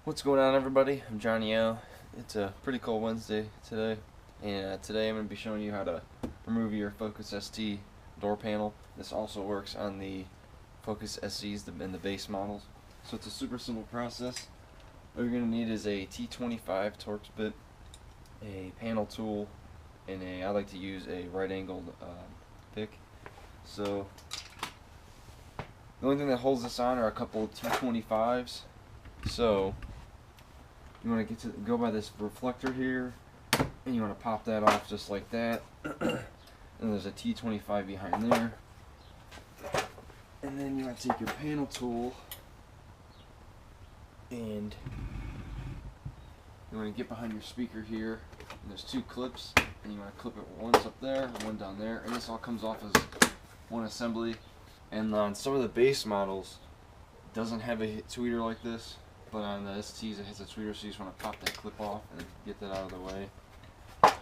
What's going on, everybody? I'm Johnny O. It's a pretty cold Wednesday today, and today I'm going to be showing you how to remove your Focus ST door panel. This also works on the Focus SCs and the base models. So it's a super simple process. All you're going to need is a T25 Torx bit, a panel tool, and I like to use a right-angled pick. So the only thing that holds this on are a couple of T25s. So you want to go by this reflector here, and you want to pop that off just like that. And there's a T25 behind there. And then you want to take your panel tool and you want to get behind your speaker here. And there's two clips, and you want to clip it once up there and one down there. And this all comes off as one assembly. And on some of the base models, it doesn't have a tweeter like this. But on the STs it has a tweeter, so you just want to pop that clip off and get that out of the way.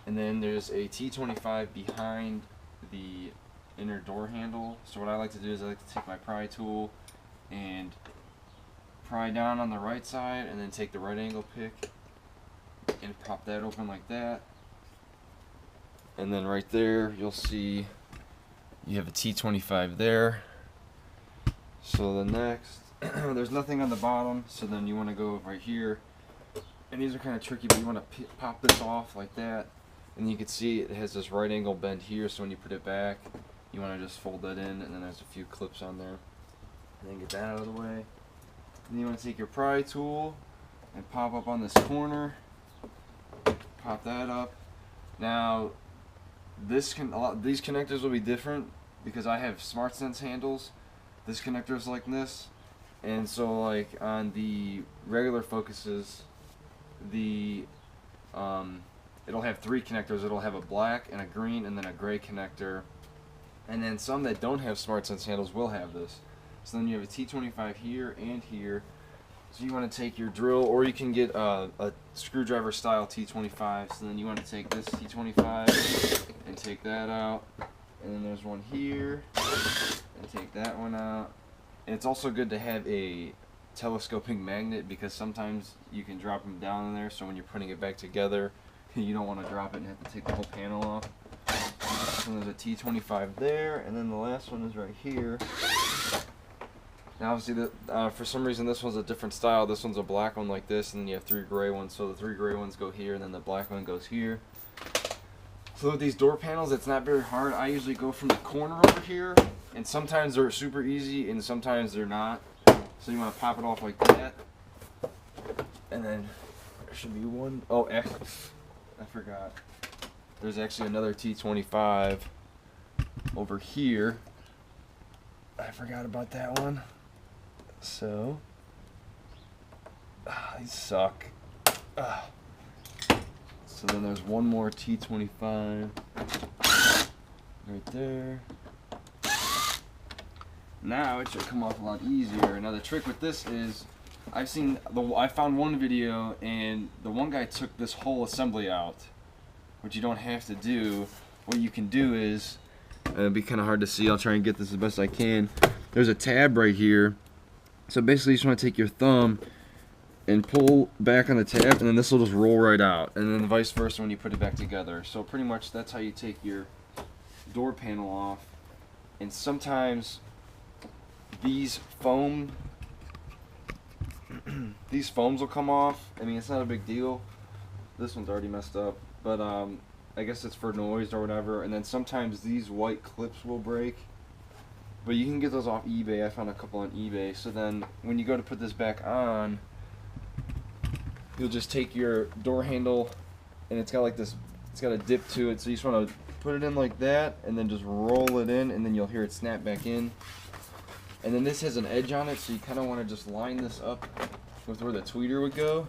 And then there's a T25 behind the inner door handle. So what I like to do is I like to take my pry tool and pry down on the right side, and then take the right angle pick and pop that open like that. And then right there you'll see you have a T25 there. So the next, there's nothing on the bottom, so then you want to go right here, and these are kind of tricky, but you want to pop this off like that, and you can see it has this right angle bend here, so when you put it back you want to just fold that in, and then there's a few clips on there, and then get that out of the way. And then you want to take your pry tool and pop up on this corner, pop that up. Now these connectors will be different because I have Smart Sense handles. This connector is like this. And so, like on the regular Focuses, it'll have three connectors. It'll have a black and a green and then a gray connector. And then some that don't have Smart Sense handles will have this. So then you have a T25 here and here. So you want to take your drill, or you can get a screwdriver style T25. So then you want to take this T25 and take that out. And then there's one here, and take that one out. And it's also good to have a telescoping magnet, because sometimes you can drop them down in there, so when you're putting it back together you don't want to drop it and have to take the whole panel off. So there's a T25 there, and then the last one is right here. Now obviously for some reason this one's a different style. This one's a black one like this, and then you have three gray ones, so the three gray ones go here and then the black one goes here. So with these door panels, it's not very hard. I usually go from the corner over here, and sometimes they're super easy and sometimes they're not. So you want to pop it off like that. And then there should be one. Oh, I forgot. There's actually another T25 over here. I forgot about that one. So, these suck. So then there's one more T25 right there. Now it should come off a lot easier. Now the trick with this is, I found one video, and the one guy took this whole assembly out, which you don't have to do. What you can do is, it'll be kind of hard to see. I'll try and get this as best I can. There's a tab right here. So basically you just want to take your thumb and pull back on the tab, and then this will just roll right out, and then vice versa when you put it back together. So pretty much that's how you take your door panel off. And sometimes these foams will come off. I mean, it's not a big deal. This one's already messed up, but I guess it's for noise or whatever. And then sometimes these white clips will break, but you can get those off eBay. I found a couple on eBay. So then when you go to put this back on, you'll just take your door handle, and it's got like this, it's got a dip to it, so you just want to put it in like that and then just roll it in, and then you'll hear it snap back in. And then this has an edge on it, so you kind of want to just line this up with where the tweeter would go,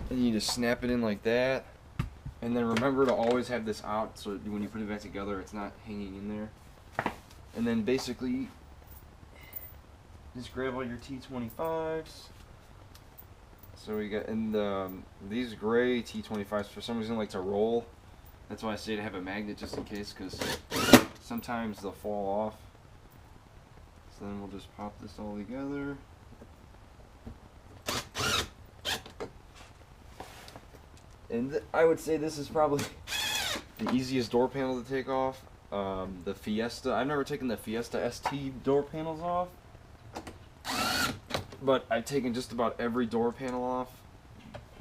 and you just snap it in like that. And then remember to always have this out, so when you put it back together it's not hanging in there. And then basically just grab all your T25s. So we got, and these gray T25s for some reason like to roll. That's why I say to have a magnet, just in case, because sometimes they'll fall off. So then we'll just pop this all together. And I would say this is probably the easiest door panel to take off. The Fiesta. I've never taken the Fiesta ST door panels off, but I've taken just about every door panel off.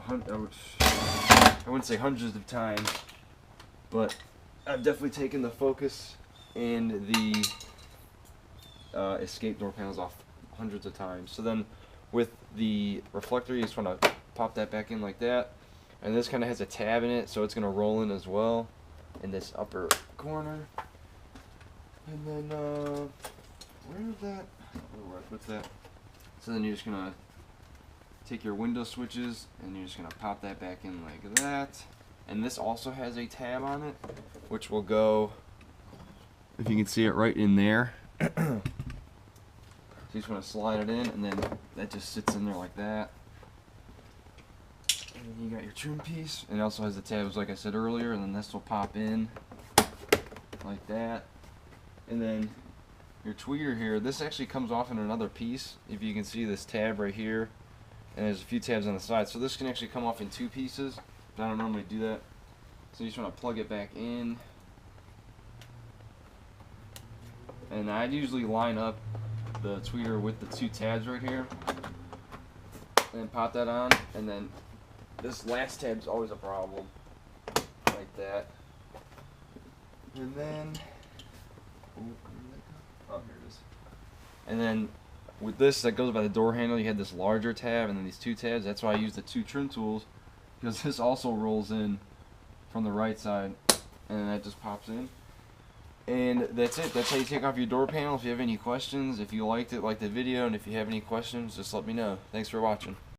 I wouldn't say hundreds of times, but I've definitely taken the Focus and the Escape door panels off hundreds of times. So then with the reflector, you just want to pop that back in like that. And this kind of has a tab in it, so it's going to roll in as well in this upper corner. And then, where is that? Where I put that? So then you're just going to take your window switches and you're just going to pop that back in like that. And this also has a tab on it, which will go, if you can see it, right in there. So you just want to slide it in, and then that just sits in there like that. And then you got your trim piece, and it also has the tabs like I said earlier, and then this will pop in like that. And then your tweeter here, this actually comes off in another piece. If you can see this tab right here, and there's a few tabs on the side, so this can actually come off in two pieces. But I don't normally do that. So you just want to plug it back in. And I'd usually line up the tweeter with the two tabs right here. And then pop that on. And then this last tab's always a problem. Like that. And then... oh, here it is. And then with this that goes by the door handle, you had this larger tab and then these two tabs. That's why I use the two trim tools, because this also rolls in from the right side, and then that just pops in. And that's it. That's how you take off your door panel. If you have any questions, if you liked it, like the video, and if you have any questions, just let me know. Thanks for watching.